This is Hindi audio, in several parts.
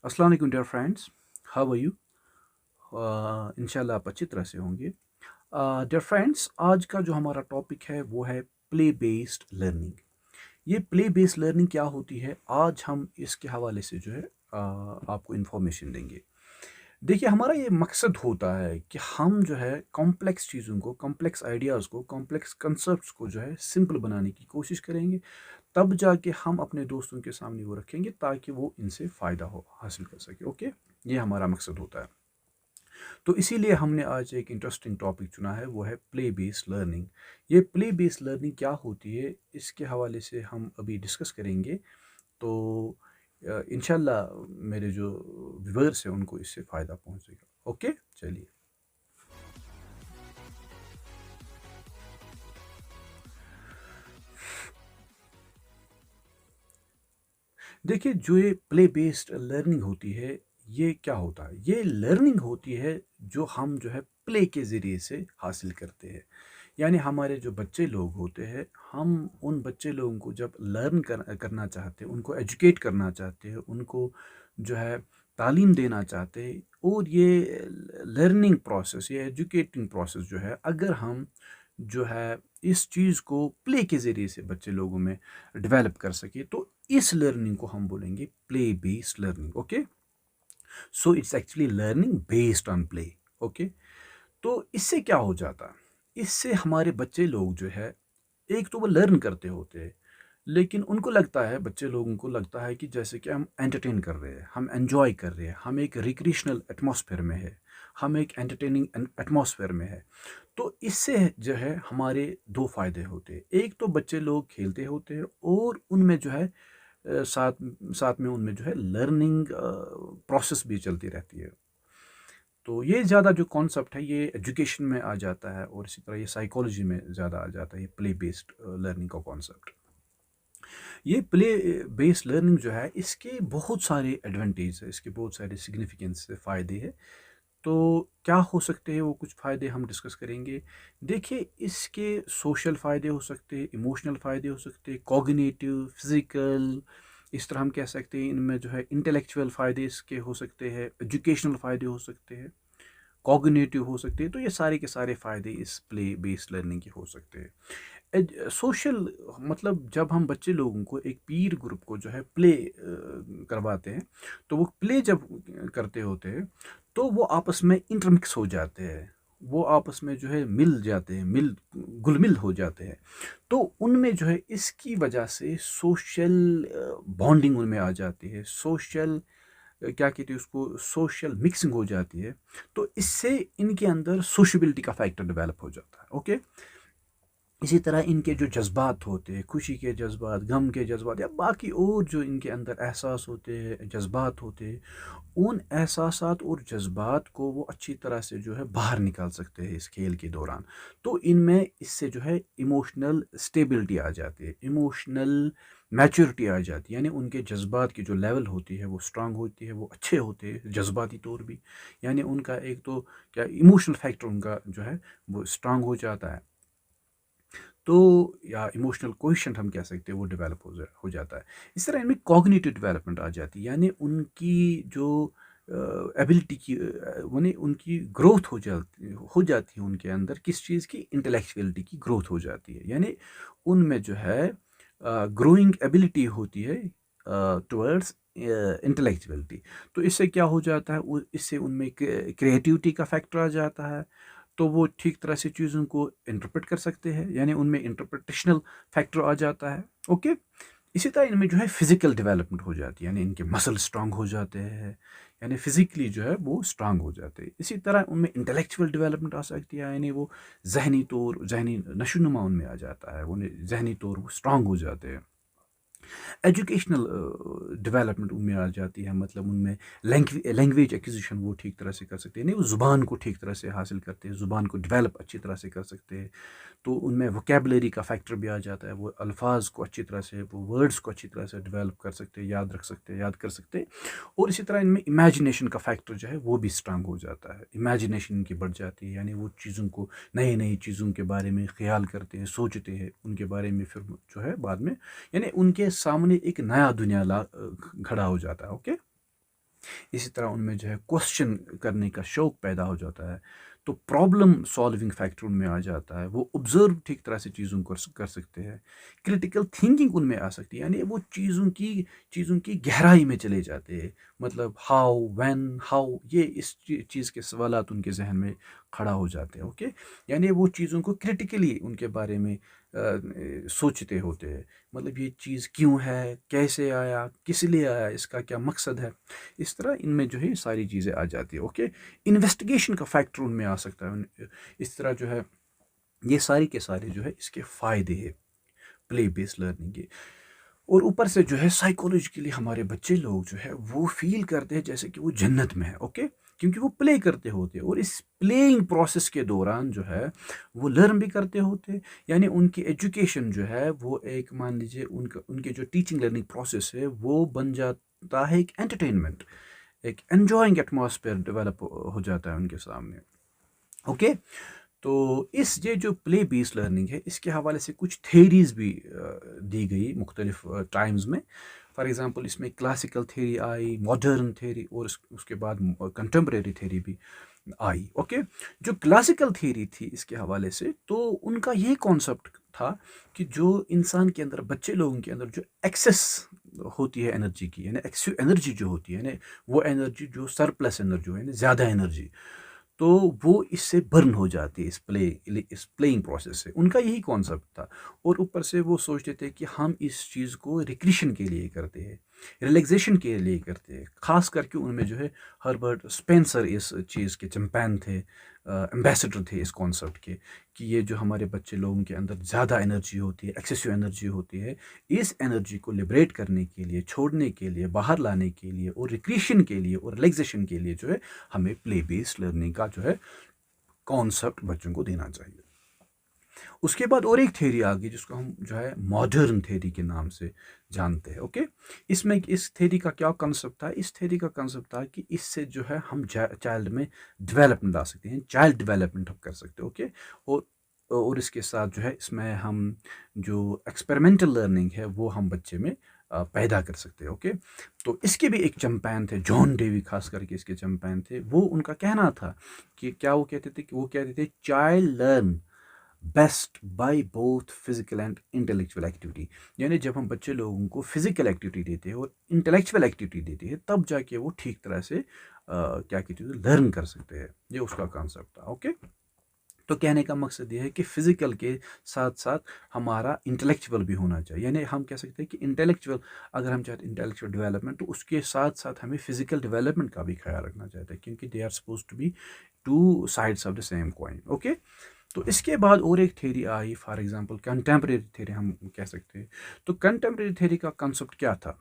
अस्सलाम वालेकुम dear friends, how are you? इंशाल्लाह आप अच्छी तरह से होंगे। डियर फ्रेंड्स, आज का जो हमारा टॉपिक है वो है प्ले बेस्ड लर्निंग। ये प्ले बेस्ड लर्निंग क्या होती है, आज हम इसके हवाले से जो है आपको इन्फॉर्मेशन देंगे। देखिए, हमारा ये मकसद होता है कि हम जो है कॉम्प्लेक्स चीज़ों को, कॉम्प्लेक्स आइडियाज़ को, कॉम्प्लेक्स कंसेप्ट्स को जो है सिंपल बनाने की कोशिश करेंगे। तब जाके हम अपने दोस्तों के सामने वो रखेंगे ताकि वो इनसे फ़ायदा हो हासिल कर सके। ओके, ये हमारा मकसद होता है। तो इसीलिए हमने आज एक इंटरेस्टिंग टॉपिक चुना है, वो है प्ले बेस्ड लर्निंग। ये प्ले बेस्ड लर्निंग क्या होती है, इसके हवाले से हम अभी डिस्कस करेंगे। तो इंशाल्लाह मेरे जो व्यूअर्स हैं उनको इससे फ़ायदा पहुंचेगा। ओके, चलिए। देखिए, जो ये प्ले बेस्ड लर्निंग होती है, ये क्या होता है? ये लर्निंग होती है जो हम जो है प्ले के ज़रिए से हासिल करते हैं। यानी हमारे जो बच्चे लोग होते हैं, हम उन बच्चे लोगों को जब करना चाहते हैं, उनको एजुकेट करना चाहते हैं, उनको जो है तालीम देना चाहते हैं, और ये लर्निंग प्रोसेस, ये एजुकेटिंग प्रोसेस जो है, अगर हम जो है इस चीज़ को प्ले के ज़रिए से बच्चे लोगों में डेवलप कर सके, तो इस लर्निंग को हम बोलेंगे play based learning. Okay, so it's actually learning based on play. Okay, तो इससे क्या हो जाता है? इससे हमारे बच्चे लोग जो है, एक तो वो लर्न करते होते हैं, लेकिन उनको लगता है, बच्चे लोगों को लगता है कि जैसे कि हम एंटरटेन कर रहे हैं, हम एंजॉय कर रहे हैं, हम एक रिक्रिएशनल एटमॉस्फेयर में है, हम एक एंटरटेनिंग एटमॉस्फेयर में है। तो इससे जो है हमारे दो फायदे होते हैं। एक तो बच्चे लोग खेलते होते हैं, और उनमें जो है साथ साथ में उनमें जो है लर्निंग प्रोसेस भी चलती रहती है। तो ये ज़्यादा जो कॉन्सेप्ट है, ये एजुकेशन में आ जाता है, और इसी तरह ये साइकोलॉजी में ज़्यादा आ जाता है, ये प्ले बेस्ड लर्निंग का कॉन्सेप्ट। ये प्ले बेस्ड लर्निंग जो है, इसके बहुत सारे एडवांटेज है, इसके बहुत सारे सिग्निफिकेंस फ़ायदे हैं। तो क्या हो सकते हैं वो कुछ फ़ायदे हम डिस्कस करेंगे। देखिए, इसके सोशल फ़ायदे हो सकते हैं, इमोशनल फ़ायदे हो सकते हैं, कॉग्निटिव, फिज़िकल, इस तरह हम कह सकते हैं। इनमें जो है इंटेलेक्चुअल फ़ायदे इसके हो सकते हैं, एजुकेशनल फ़ायदे हो सकते हैं, कॉग्निटिव हो सकते हैं। तो ये सारे के सारे फ़ायदे इस प्ले बेस्ड लर्निंग के हो सकते हैं। सोशल, मतलब जब हम बच्चे लोगों को एक पीर ग्रुप को जो है प्ले करवाते हैं, तो वो प्ले जब करते होते हैं, तो वो आपस में इंटरमिक्स हो जाते हैं, वो आपस में जो है मिल जाते हैं, मिल घुल-मिल हो जाते हैं। तो उनमें जो है इसकी वजह से सोशल बॉन्डिंग उनमें आ जाती है, सोशल क्या कहते हैं उसको, सोशल मिक्सिंग हो जाती है। तो इससे इनके अंदर सोशबिलिटी का फैक्टर डेवलप हो जाता है। ओके, इसी तरह इनके जो जज़्बात होते हैं, खुशी के जज़्बात, गम के जज़्बात, या बाकी और जो इनके अंदर एहसास होते हैं, जज़्बात होते हैं, उन एहसासात और जज़्बात को वो अच्छी तरह से जो है बाहर निकाल सकते हैं इस खेल के दौरान। तो इनमें इससे जो है इमोशनल स्टेबिलिटी आ जाती है, इमोशनल मैच्योरिटी आ जाती है, यानी उनके जज़्बात की जो लेवल होती है वो स्ट्रांग होती है, वो अच्छे होते हैं जज़्बाती तौर भी। यानी उनका एक तो क्या इमोशनल फैक्टर उनका जो है वो स्ट्रांग हो जाता है। तो या इमोशनल कोएफिशिएंट हम कह सकते हैं, वो डेवलप हो जाता है। इस तरह इनमें कॉग्निटिव डेवलपमेंट आ जाती है, यानी उनकी जो एबिलिटी की उन्हें उनकी ग्रोथ हो जाती है उनके अंदर, किस चीज़ की, इंटेलेक्चुअलिटी की ग्रोथ हो जाती है। यानी उनमें जो है ग्रोइंग एबिलिटी होती है टुवर्ड्स इंटेलेक्चुअलिटी। तो इससे क्या हो जाता है, इससे उनमें क्रिएटिविटी का फैक्टर आ जाता है। तो वो ठीक तरह से चीज़ों को इंटरप्रेट कर सकते हैं, यानी उनमें इंटरप्रिटेशनल फैक्टर आ जाता है। ओके, इसी तरह इनमें जो है फिजिकल डेवलपमेंट हो जाती है, यानी इनके मसल स्ट्रांग हो जाते हैं, यानी फिजिकली जो है वो स्ट्रांग हो जाते हैं। इसी तरह उनमें इंटेलेक्चुअल डेवलपमेंट आ सकती है, यानी वो जहनी नशोनुमा उनमें आ जाता है, उन्हें जहनी तौर वो स्ट्रांग हो जाते हैं। एजुकेशनल डेवलपमेंट उनमें आ जाती है, मतलब उनमें लैंग्वेज एक्विजिशन वो ठीक तरह से कर सकते हैं, नहीं वो ज़ुबान को ठीक तरह से हासिल करते हैं, ज़ुबान को डेवलप अच्छी तरह से कर सकते हैं। तो उनमें वोकेबलरी का फैक्टर भी आ जाता है, वो अल्फाज को अच्छी तरह से, वो वर्ड्स को अच्छी तरह से डेवलप कर सकते हैं, याद रख सकते हैं, याद कर सकते हैं। और इसी तरह इनमें इमेजिनेशन का फैक्टर जो है वो भी स्ट्रांग हो जाता है, इमेजिनेशन इनकी बढ़ जाती है, यानी वो चीज़ों को, नई नई चीज़ों के बारे में ख्याल करते हैं, सोचते हैं उनके बारे में, फिर जो है बाद में, यानी उनके सामने एक नया दुनिया खड़ा हो जाता है। ओके, इसी तरह उनमें जो है क्वेश्चन करने का शौक पैदा हो जाता है, तो प्रॉब्लम सॉल्विंग फैक्टर उनमें आ जाता है, वो ऑब्जर्व ठीक तरह से चीज़ों को कर सकते हैं, क्रिटिकल थिंकिंग उनमें आ सकती है, यानी वो चीज़ों की गहराई में चले जाते हैं, मतलब हाउ व्हेन हाउ, ये इस चीज़ के सवालात उनके जहन में खड़ा हो जाते हैं। ओके, यानी वो चीज़ों को क्रिटिकली उनके बारे में सोचते होते हैं, मतलब ये चीज़ क्यों है, कैसे आया, किस लिए आया, इसका क्या मकसद है। इस तरह इनमें जो है ये सारी चीज़ें आ जाती है। ओके, इन्वेस्टिगेशन का फैक्टर उनमें आ सकता है। इस तरह जो है ये सारी के सारे जो है इसके फ़ायदे हैं प्ले बेस्ड लर्निंग के। और ऊपर से जो है साइकोलॉजिकली हमारे बच्चे लोग जो है वो फील करते हैं जैसे कि वो जन्नत में है। ओके, क्योंकि वो प्ले करते होते हैं और इस प्लेइंग प्रोसेस के दौरान जो है वो लर्न भी करते होते हैं, यानी उनकी एजुकेशन जो है वो एक, मान लीजिए उनका उनके जो टीचिंग लर्निंग प्रोसेस है वो बन जाता है एक एंटरटेनमेंट, एक एन्जॉइंग एटमॉस्फेयर डेवलप हो जाता है उनके सामने। ओके, तो इस ये जो प्ले बेस्ड लर्निंग है इसके हवाले से कुछ थेरीज भी दी गई मुख्तलिफ टाइम्स में। फॉर एग्ज़ाम्पल इसमें क्लासिकल थेरी आई, मॉडर्न थेरी और उसके बाद कंटेम्प्रेरी थेरी भी आई। ओके, जो क्लासिकल थेरी थी इसके हवाले से, तो उनका ये कॉन्सेप्ट था कि जो इंसान के अंदर, बच्चे लोगों के अंदर जो एक्सेस होती है एनर्जी की, यानी एक्सिव एनर्जी जो होती है ना, वो एनर्जी जो सरप्लस एनर्जी है, ज़्यादा एनर्जी, तो वो इससे बर्न हो जाती है इस प्लेइंग प्रोसेस से। उनका यही कॉन्सेप्ट था। और ऊपर से वो सोचते थे कि हम इस चीज़ को रिक्रिएशन के लिए करते हैं, रिलैक्सेशन के लिए करते हैं। ख़ास करके उनमें जो है हर्बर्ट स्पेंसर इस चीज़ के चैंपियन थे, एम्बेसडर थे इस कॉन्सेप्ट के, कि ये जो हमारे बच्चे लोगों के अंदर ज़्यादा एनर्जी होती है, एक्सेसिव एनर्जी होती है, इस एनर्जी को लिबरेट करने के लिए, छोड़ने के लिए, बाहर लाने के लिए और रिक्रिएशन के लिए और रिलैक्सेशन के लिए जो है हमें प्ले बेस्ड लर्निंग का जो है कॉन्सेप्ट बच्चों को देना चाहिए। उसके बाद और एक थ्योरी आ गई जिसको हम जो है मॉडर्न थ्योरी के नाम से जानते हैं। ओके, इसमें इस थ्योरी का क्या कॉन्सेप्ट था? इस थ्योरी का कॉन्सेप्ट था कि इससे जो है हम चाइल्ड में डेवलपमेंट ला सकते हैं, चाइल्ड डेवलपमेंट हम कर सकते हैं। ओके, और इसके साथ जो है इसमें हम जो एक्सपेरिमेंटल लर्निंग है वो हम बच्चे में पैदा कर सकते हैं। ओके, तो इसके भी एक चैंपियन थे, जॉन डेवी खास करके इसके चैंपियन थे। वो उनका कहना था कि क्या वो कहते थे, कि वो कहते थे child learn best by both physical and intellectual activity, यानी जब हम बच्चे लोगों को फिजिकल एक्टिविटी देते हैं और इंटेलेक्चुअल एक्टिविटी देते हैं तब जाके वो ठीक तरह से क्या कहते हैं लर्न कर सकते हैं। ये उसका कॉन्सेप्ट था। ओके, तो कहने का मकसद ये है कि फिजिकल के साथ साथ हमारा इंटेलेक्चुअल भी होना चाहिए, यानी हम कह सकते हैं कि इंटेलेक्चुअल, अगर हम चाहते हैं इंटेलेक्चुअल डेवलपमेंट, तो उसके साथ साथ हमें फिजिकल डेवलपमेंट का भी ख्याल रखना चाहिए, क्योंकि they are suppose to be two sides of the same coin. Okay, तो इसके बाद और एक थ्योरी आई, फॉर एग्जांपल कंटेम्प्रेरी थ्योरी हम कह सकते हैं। तो कंटेम्प्रेरी थ्योरी का कंसेप्ट क्या था?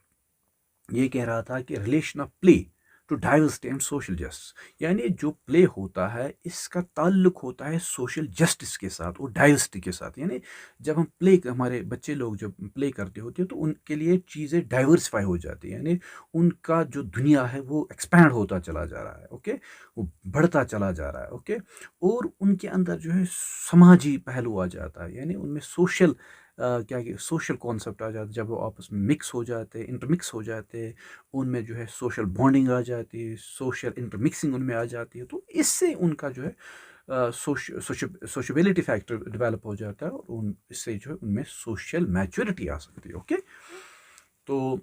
ये कह रहा था कि relation of play to diversity and social justice, यानी जो प्ले होता है इसका ताल्लुक होता है सोशल जस्टिस के साथ और डाइवर्सिटी के साथ। यानी जब हम प्ले, हमारे बच्चे लोग जब प्ले करते होते हैं तो उनके लिए चीज़ें डाइवर्सिफाई हो जाती है, यानी उनका जो दुनिया है वो एक्सपैंड होता चला जा रहा है। ओके, वो बढ़ता चला जा रहा है। ओके, और उनके अंदर जो है समाजी पहलू आ जाता है, यानी उनमें सोशल क्या सोशल कॉन्सेप्ट आ जाता है। जब वो आपस में मिक्स हो जाते हैं, इंटरमिक्स हो जाते हैं, उनमें जो है सोशल बॉन्डिंग आ जाती है, सोशल इंटरमिक्सिंग उनमें आ जाती है, तो इससे उनका जो है सोशबिलिटी फैक्टर डेवलप हो जाता है और इससे जो है उनमें सोशल मैच्योरिटी आ सकती है। ओके, तो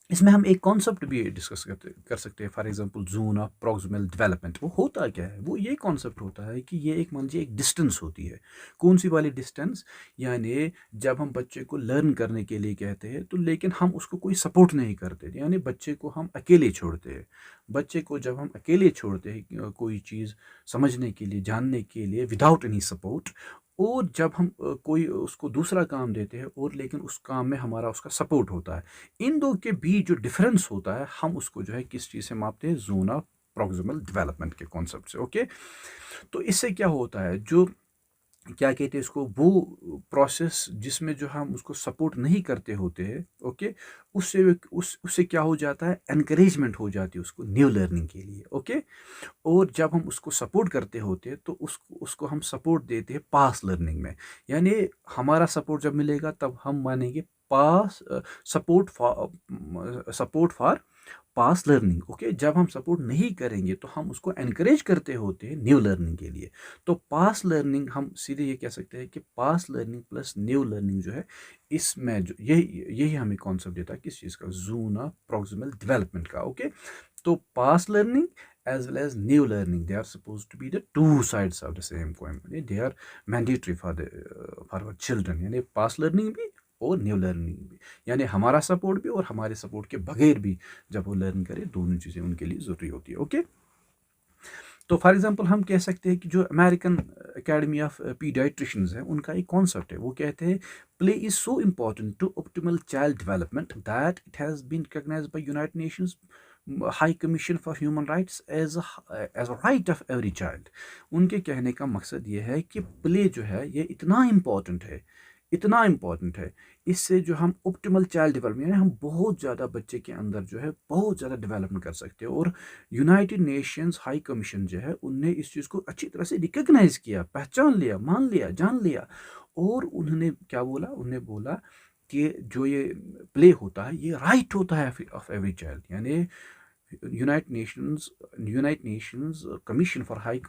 इसमें हम एक कॉन्सेप्ट भी डिस्कस कर सकते हैं, for example zone of proximal development. वो होता क्या है? वो ये कॉन्सेप्ट होता है कि ये एक, मान लीजिए एक डिस्टेंस होती है। कौन सी वाली डिस्टेंस? यानी जब हम बच्चे को लर्न करने के लिए कहते हैं तो लेकिन हम उसको कोई सपोर्ट नहीं करते, यानी बच्चे को हम अकेले छोड़ते हैं। बच्चे को जब हम अकेले छोड़ते हैं कोई चीज़ समझने के लिए, जानने के लिए, विदाउट एनी सपोर्ट, और जब हम कोई उसको दूसरा काम देते हैं और लेकिन उस काम में हमारा उसका सपोर्ट होता है, इन दो के बीच जो डिफरेंस होता है हम उसको जो है किस चीज़ से मापते हैं? जोन ऑफ प्रॉक्सिमल डेवलपमेंट के कॉन्सेप्ट से। ओके, तो इससे क्या होता है, जो क्या कहते हैं इसको, वो प्रोसेस जिसमें जो हम उसको सपोर्ट नहीं करते होते हैं, ओके, उससे क्या हो जाता है? एनकरेजमेंट हो जाती है उसको न्यू लर्निंग के लिए। ओके, और जब हम उसको सपोर्ट करते होते हैं तो उसको हम सपोर्ट देते हैं पास लर्निंग में, यानी हमारा सपोर्ट जब मिलेगा तब हम मानेंगे pass support for pass learning. Okay, जब हम सपोर्ट नहीं करेंगे तो हम उसको एनकरेज करते होते हैं न्यू लर्निंग के लिए। तो पास लर्निंग हम सीधे ये कह सकते हैं कि पास लर्निंग प्लस न्यू लर्निंग जो है, इसमें जो यही यही हमें कॉन्सेप्ट देता है किस चीज़ का, जोन ऑफ प्रॉक्सिमल डेवलपमेंट का। ओके, तो पास learning as well as new learning, they are supposed to be the two sides of the same coin. They are mandatory for the for our children, यानी पास लर्निंग भी और न्यू लर्निंग भी, यानी हमारा सपोर्ट भी और हमारे सपोर्ट के बगैर भी जब वो लर्न करे, दोनों चीज़ें उनके लिए ज़रूरी होती है। ओके, तो फॉर एग्जांपल हम कह सकते हैं कि जो अमेरिकन एकेडमी ऑफ पीडियाट्रिशियंस है, उनका एक कॉन्सेप्ट है, वो कहते हैं play is so important to optimal child development that it has been recognised by United Nations High Commission for Human Rights as a right of every child. उनके कहने का मकसद ये है कि प्ले जो है ये इतना इम्पॉर्टेंट है, इतना इम्पॉर्टेंट है, इससे जो हम ऑप्टिमल चाइल्ड डेवलपमेंट, यानी हम बहुत ज़्यादा बच्चे के अंदर जो है बहुत ज़्यादा डेवलपमेंट कर सकते हैं। और यूनाइटेड नेशंस हाई कमीशन जो है, उनने इस चीज़ को अच्छी तरह से रिकग्नाइज किया, पहचान लिया, मान लिया, जान लिया। और उन्होंने क्या बोला, उन्होंने बोला कि जो ये प्ले होता है ये राइट होता है ऑफ एवरी चाइल्ड, यानी United Nations Commission for High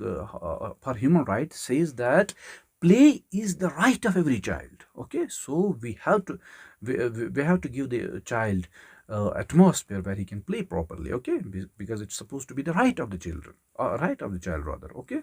for Human Rights says that play is the right of every child. Okay, so we have to give the child atmosphere where he can play properly. Okay, because it's supposed to be the right of the children, right of the child rather. Okay,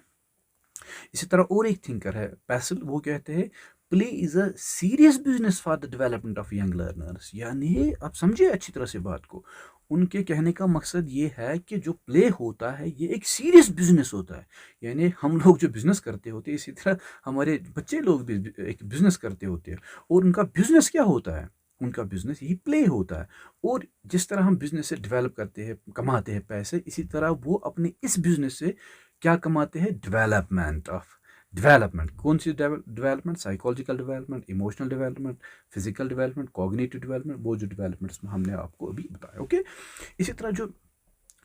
इसी तरह और एक थिंकर है पैसल, वो कहते हैं play is a serious business for the development of young learners. यानी आप समझिए अच्छी तरह से बात को, उनके कहने का मकसद ये है कि जो प्ले होता है ये एक सीरियस बिजनेस होता है। यानी हम लोग जो बिजनेस करते होते हैं, इसी तरह हमारे बच्चे लोग भी एक बिजनेस करते होते हैं। और उनका बिजनेस क्या होता है, उनका बिजनेस यही प्ले होता है। और जिस तरह हम बिजनेस से डेवलप करते हैं, कमाते हैं पैसे, इसी तरह वो अपने इस बिजनेस से क्या कमाते हैं, डेवलपमेंट ऑफ डेवलपमेंट। कौन सी development, psychological development, emotional development, physical development, cognitive development, वो जो डेवलपमेंट्स हमने आपको अभी बताया। ओके, इसी तरह जो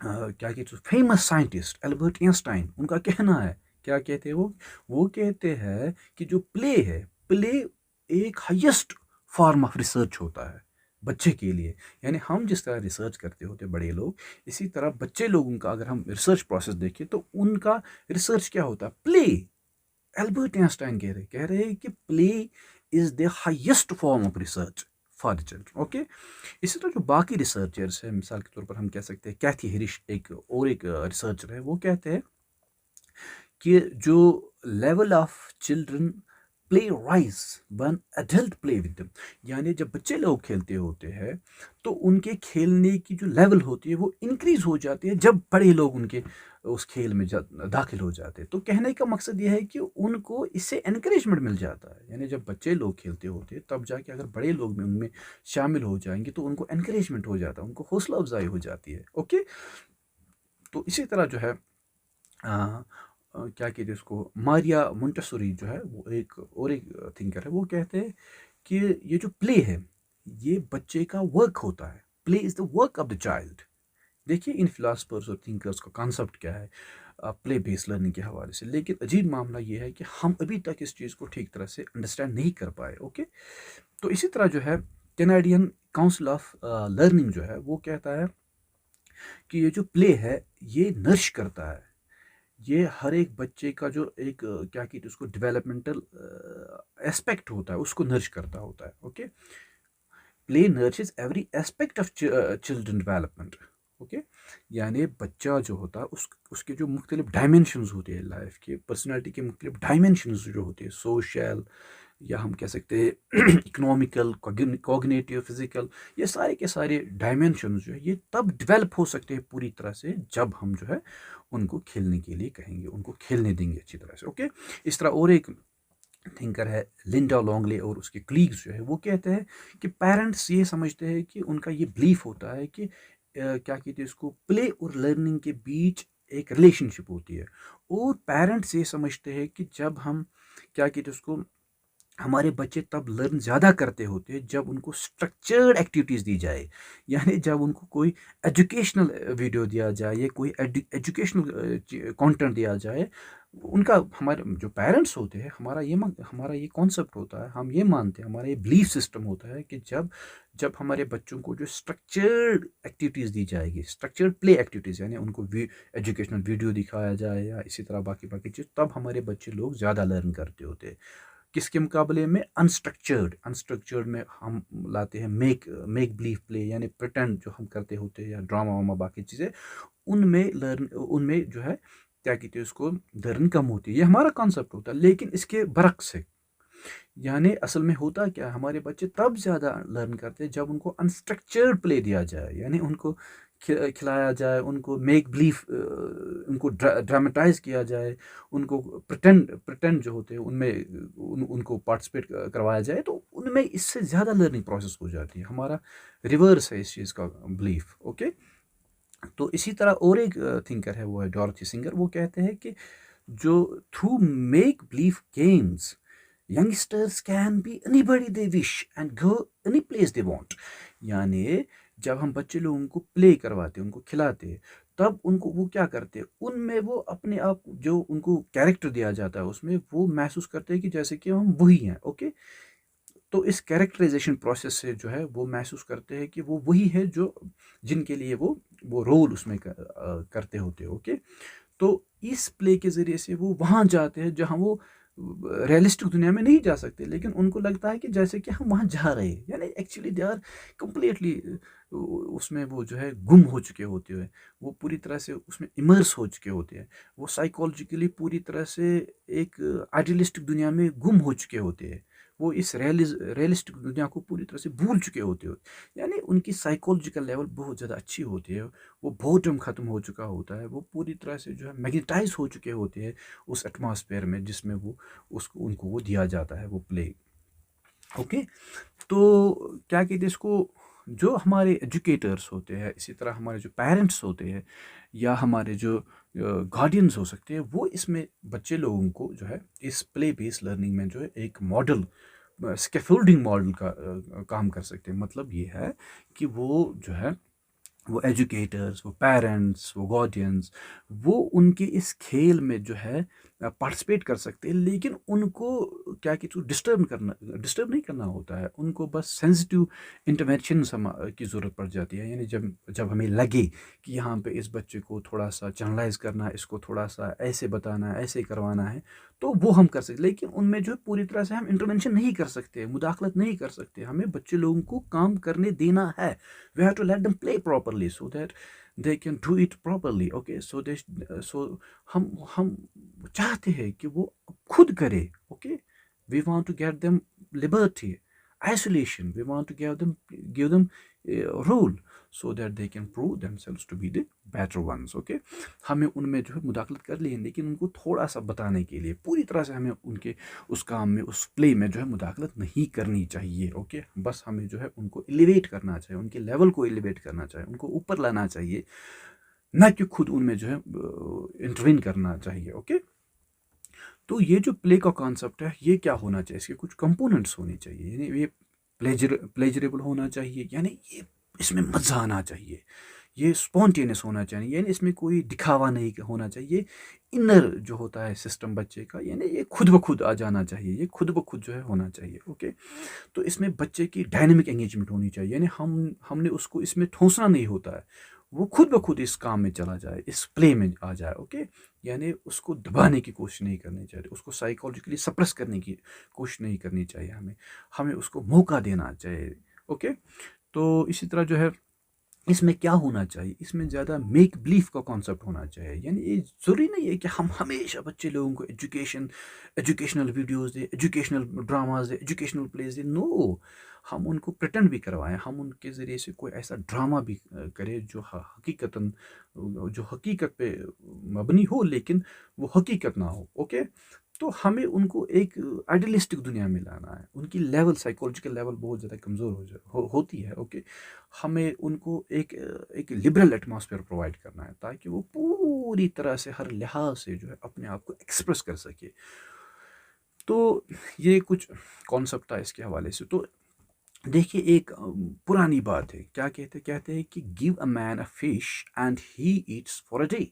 क्या कहते हैं फेमस साइंटिस्ट एल्बर्ट आइंस्टाइन, उनका कहना है, क्या कहते हैं वो कहते हैं कि जो प्ले है, प्ले एक हाईएस्ट फॉर्म ऑफ रिसर्च होता है बच्चे के लिए। यानी हम जिस तरह रिसर्च करते होते बड़े लोग, इसी तरह बच्चे लोगों का अगर हम रिसर्च प्रोसेस देखें तो उनका रिसर्च क्या होता है, प्ले। एल्बर्ट आइंस्टाइन कह रहे हैं कि play is the highest form of research for the children. Okay, इसी तरह जो बाकी रिसर्चर्स हैं, मिसाल के तौर पर हम कह सकते हैं कैथी हैरिस एक रिसर्चर है, वो कहते हैं कि जो level of children play rise one adult play with them, यानी जब बच्चे लोग खेलते होते हैं तो उनके खेलने की जो लेवल होती है वो इंक्रीज हो जाती है जब बड़े लोग उनके उस खेल में दाखिल हो जाते हैं। तो कहने का मकसद यह है कि उनको इससे एनकरेजमेंट मिल जाता है, यानी जब बच्चे लोग खेलते होते हैं तब जाके अगर बड़े लोग में उनमें शामिल हो जाएंगे तो उनको एनकरेजमेंट हो जाता है, उनको हौसला अफजाई हो जाती है। ओके, तो इसी तरह जो है क्या कहते हैं उसको, मारिया मोंटेसोरी जो है, वो एक थिंकर है, वो कहते हैं कि ये जो प्ले है ये बच्चे का वर्क होता है, play is the work of the child. देखिए इन फिलासफर्स और थिंकर्स का कॉन्सेप्ट क्या है प्ले बेस्ड लर्निंग के हवाले से। लेकिन अजीब मामला ये है कि हम अभी तक इस चीज़ को ठीक तरह से अंडरस्टैंड नहीं कर पाए। ओके, तो इसी तरह जो है कैनेडियन काउंसिल ऑफ लर्निंग जो है, वो कहता है कि ये जो प्ले है ये नर्श करता है, ये हर एक बच्चे का जो एक क्या कहते हैं उसको डेवलपमेंटल एस्पेक्ट होता है उसको नर्च करता होता है। Okay, play nurtures every aspect of children development. Okay, यानी बच्चा जो होता है उसके जो मुख्तलिफ डायमेंशंस होते हैं लाइफ के, पर्सनालिटी के मुख्तलिफ डायमेंशंस जो होते हैं, सोशल या हम कह सकते हैं इकोनॉमिकल, कॉग्निटिव, फिजिकल, ये सारे के सारे डायमेंशन जो है ये तब डेवलप हो सकते हैं पूरी तरह से जब हम जो है उनको खेलने के लिए कहेंगे, उनको खेलने देंगे अच्छी तरह से। ओके, इस तरह और एक थिंकर है लिंडा लॉन्गले और उसके क्लीग्स जो है, वो कहते हैं कि पेरेंट्स ये समझते हैं कि उनका ये बिलीफ होता है कि क्या कहते हैं इसको, प्ले और लर्निंग के बीच एक रिलेशनशिप होती है। और पेरेंट्स ये समझते हैं कि जब हम क्या कहते हैं उसको, हमारे बच्चे तब लर्न ज़्यादा करते होते हैं जब उनको स्ट्रक्चर्ड एक्टिविटीज़ दी जाए, यानी जब उनको कोई एजुकेशनल वीडियो दिया जाए या कोई एजुकेशनल कंटेंट दिया जाए, उनका हमारे जो पेरेंट्स होते हैं, हमारा ये कॉन्सेप्ट होता है, हम ये मानते हैं, हमारा ये बिलीफ सिस्टम होता है कि जब जब हमारे बच्चों को जो स्ट्रक्चर्ड एक्टिविटीज़ दी जाएगी, स्ट्रक्चर्ड प्ले एक्टिविटीज़, यानी उनको एजुकेशनल वीडियो दिखाया जाए या इसी तरह बाकी बाकी चीज़, तब हमारे बच्चे लोग ज़्यादा लर्न करते होते हैं। किसके मुकाबले में अनस्ट्रक्चर्ड अनस्ट्रक्चर्ड में हम लाते हैं मेक मेक बिलीव प्ले, यानी प्रिटेंड जो हम करते होते हैं, या ड्रामा वामा बाकी चीज़ें, उनमें जो है क्या कहते हैं उसको, लर्न कम होती है। ये हमारा कॉन्सेप्ट होता है, लेकिन इसके बरक्स है। यानी असल में होता क्या है, हमारे बच्चे तब ज़्यादा लर्न करते हैं जब उनको अनस्ट्रक्चर्ड प्ले दिया जाए, यानी उनको खिलाया जाए, उनको मेक बिलीव, उनको ड्रामेटाइज किया जाए, उनको प्रिटेंड जो होते हैं उनको पार्टिसिपेट करवाया जाए, तो उनमें इससे ज़्यादा लर्निंग प्रोसेस हो जाती है। हमारा रिवर्स है इस चीज़ का बिलीफ। ओके, तो इसी तरह और एक थिंकर है, वो है डॉरथी सिंगर। वो कहते हैं कि जो through make believe games youngsters can be anybody they wish and go any place they want. यानी जब हम बच्चे लोगों को प्ले करवाते हैं, उनको खिलाते हैं, तब उनको वो क्या करते हैं, उनमें वो अपने आप जो उनको कैरेक्टर दिया जाता है उसमें वो महसूस करते हैं कि जैसे कि हम वही हैं। ओके, तो इस कैरेक्टराइजेशन प्रोसेस से जो है वो महसूस करते हैं कि वो वही है जो जिनके लिए वो रोल उसमें करते होते हैं। ओके, तो इस प्ले के ज़रिए से वो वहाँ जाते हैं जहाँ वो रियलिस्टिक दुनिया में नहीं जा सकते, लेकिन उनको लगता है कि जैसे कि हम वहाँ जा रहे हैं, यानी एक्चुअली दे आर कम्प्लीटली उसमें वो जो है गुम हो चुके होते हैं, वो पूरी तरह से उसमें इमर्स हो चुके होते हैं, वो साइकोलॉजिकली पूरी तरह से एक आइडियलिस्टिक दुनिया में गुम हो चुके होते हैं, वो इस रियलिस्टिक दुनिया को पूरी तरह से भूल चुके होते हो, यानी उनकी साइकोलॉजिकल लेवल बहुत ज़्यादा अच्छी होती है, वो बोर्डम ख़त्म हो चुका होता है, वो पूरी तरह से जो है मैग्नेटाइज हो चुके होते हैं उस एटमॉस्फेयर में जिसमें वो उसको उनको वो दिया जाता है वो प्ले। ओके, तो क्या कहते हैं इसको, जो हमारे एजुकेटर्स होते हैं, इसी तरह हमारे जो पेरेंट्स होते हैं, या हमारे जो गार्डियंस हो सकते हैं, वो इसमें बच्चे लोगों को जो है इस प्ले बेस्ड लर्निंग में जो है एक मॉडल, स्कैफोल्डिंग मॉडल का काम कर सकते हैं। मतलब ये है कि वो जो है वो एजुकेटर्स, वो पेरेंट्स, वो गार्डियंस, वो उनके इस खेल में जो है पार्टिसिपेट कर सकते हैं, लेकिन उनको क्या कि डिस्टर्ब नहीं करना होता है, उनको बस सेंसिटिव इंटरवेंशन की ज़रूरत पड़ जाती है। यानी जब जब हमें लगे कि यहाँ पे इस बच्चे को थोड़ा सा चैनलाइज करना है, इसको थोड़ा सा ऐसे बताना है, ऐसे करवाना है, तो वो हम कर सकते, लेकिन उनमें जो है पूरी तरह से हम इंटरवेंशन नहीं कर सकते, मुदाखलत नहीं कर सकते। हमें बच्चे लोगों को काम करने देना है। We have to let them play properly so that they can do it properly. Okay, so हम चाहते हैं कि वो खुद करे। Okay, we want to get them liberty, isolation, we want to give them rule so that they can prove themselves to be the better ones. Okay, हमें उनमें जो है मुदाखलत कर ली है, लेकिन उनको थोड़ा सा बताने के लिए पूरी तरह से हमें उनके उस काम में, उस प्ले में जो है मुदाखलत नहीं करनी चाहिए। ओके, बस हमें जो है उनको एलिवेट करना चाहिए, उनके लेवल को एलिवेट करना चाहिए, उनको ऊपर लाना चाहिए, ना कि खुद उनमें जो है इंटरवीन करना चाहिए। ओके, तो ये जो प्ले का कॉन्सेप्ट है, ये क्या होना चाहिए, इसके कुछ कंपोनेंट्स होने चाहिए, यानी ये प्लेजरेबल होना चाहिए, यानी ये इसमें मज़ा आना चाहिए, ये स्पॉन्टेनियस होना चाहिए, यानी इसमें कोई दिखावा नहीं होना चाहिए, इनर जो होता है सिस्टम बच्चे का, यानी ये खुद ब खुद आ जाना चाहिए, ये खुद ब खुद जो है होना चाहिए। ओके, तो इसमें बच्चे की डायनेमिक एंगेजमेंट होनी चाहिए, यानी हमने उसको इसमें ठोंसना नहीं होता है, वो खुद ब खुद इस काम में चला जाए, इस प्ले में आ जाए। ओके, यानी उसको दबाने की कोशिश नहीं करनी चाहिए, उसको साइकोलॉजिकली सप्रेस करने की कोशिश नहीं करनी चाहिए, हमें हमें उसको मौका देना चाहिए। ओके, तो इसी तरह जो है इसमें क्या होना चाहिए, इसमें ज़्यादा मेक बिलीफ का कॉन्सेप्ट होना चाहिए, यानी ये ज़रूरी नहीं है कि हम हमेशा बच्चे लोगों को एजुकेशनल वीडियोस दे, एजुकेशनल ड्रामाज दे, एजुकेशनल प्लेज दे। नो, हम उनको प्रिटेंड भी करवाएं, हम उनके ज़रिए से कोई ऐसा ड्रामा भी करें जो हकीकतन, जो हकीकत पे मबनी हो, लेकिन वो हकीकत ना हो। ओके, तो हमें उनको एक आइडियलिस्टिक दुनिया में लाना है, उनकी लेवल, साइकोलॉजिकल लेवल बहुत ज़्यादा कमज़ोर होती है। ओके, हमें उनको एक लिबरल एटमॉस्फेयर प्रोवाइड करना है, ताकि वो पूरी तरह से हर लिहाज से जो है अपने आप को एक्सप्रेस कर सके। तो ये कुछ कॉन्सेप्ट था इसके हवाले से। तो देखिए, एक पुरानी बात है, क्या कहते कहते हैं कि give a man a fish and he eats for a day,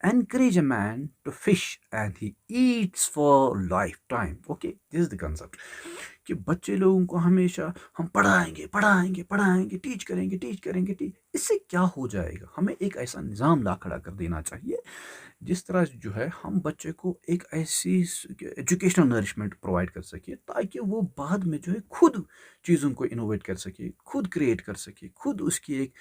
encourage a man to fish and he eats for lifetime. Okay, this is the concept. कि बच्चे लोगों को हमेशा हम पढ़ाएंगे पढ़ाएंगे पढ़ाएंगे, टीच करेंगे टीच करेंगे टीच, इससे क्या हो जाएगा? हमें एक ऐसा निज़ाम ला खड़ा कर देना चाहिए जिस तरह जो है हम बच्चे को एक ऐसी एजुकेशनल नरिशमेंट प्रोवाइड कर सके ताकि वो बाद में जो है खुद चीज़ों को इनोवेट कर सके, खुद क्रिएट कर सके, खुद उसकी एक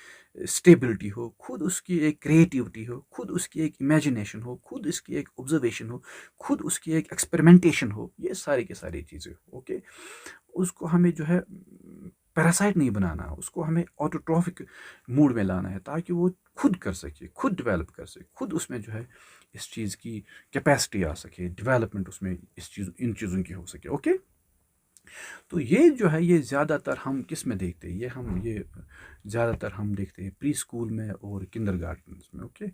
स्टेबिलिटी हो, खुद उसकी एक क्रिएटिविटी हो, खुद उसकी एक इमेजिनेशन हो, खुद उसकी एक ऑब्जर्वेशन हो, खुद उसकी एक एक्सपेरिमेंटेशन हो, ये सारी की सारी चीज़ें। ओके, उसको हमें जो है पैरासाइट नहीं बनाना, उसको हमें ऑटोट्रॉफिक मूड में लाना है ताकि वो खुद कर सके, खुद डेवलप कर सके, खुद उसमें जो है इस चीज़ की कैपेसिटी आ सके, डेवलपमेंट उसमें इन चीज़ों की हो सके। ओके, तो ये जो है ये ज़्यादातर हम किस में देखते हैं, ये ज़्यादातर हम देखते हैं प्री स्कूल में और किंडरगार्टन में। ओके,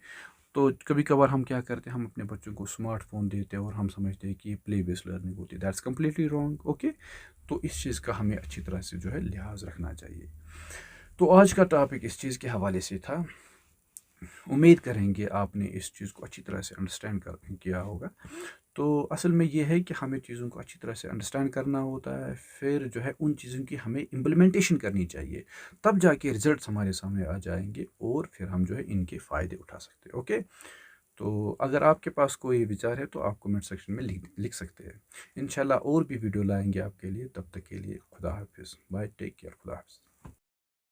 तो कभी कभार हम क्या करते हैं, हम अपने बच्चों को स्मार्टफोन देते हैं और हम समझते हैं कि ये प्ले बेस्ड लर्निंग होती है। That's completely wrong. ओके, तो इस चीज़ का हमें अच्छी तरह से जो है लिहाज रखना चाहिए। तो आज का टॉपिक इस चीज़ के हवाले से था। उम्मीद करेंगे आपने इस चीज़ को अच्छी तरह से अंडरस्टैंड किया होगा। तो असल में ये है कि हमें चीज़ों को अच्छी तरह से अंडरस्टैंड करना होता है, फिर जो है उन चीज़ों की हमें इम्प्लीमेंटेशन करनी चाहिए, तब जाके रिजल्ट्स हमारे सामने आ जाएंगे और फिर हम जो है इनके फ़ायदे उठा सकते हैं। ओके, तो अगर आपके पास कोई विचार है तो आप कमेंट सेक्शन में लिख सकते हैं। इंशाल्लाह और भी वीडियो लाएंगे आपके लिए, तब तक के लिए खुदा हाफिज़, बाय, टेक केयर, खुदा हाफिज़।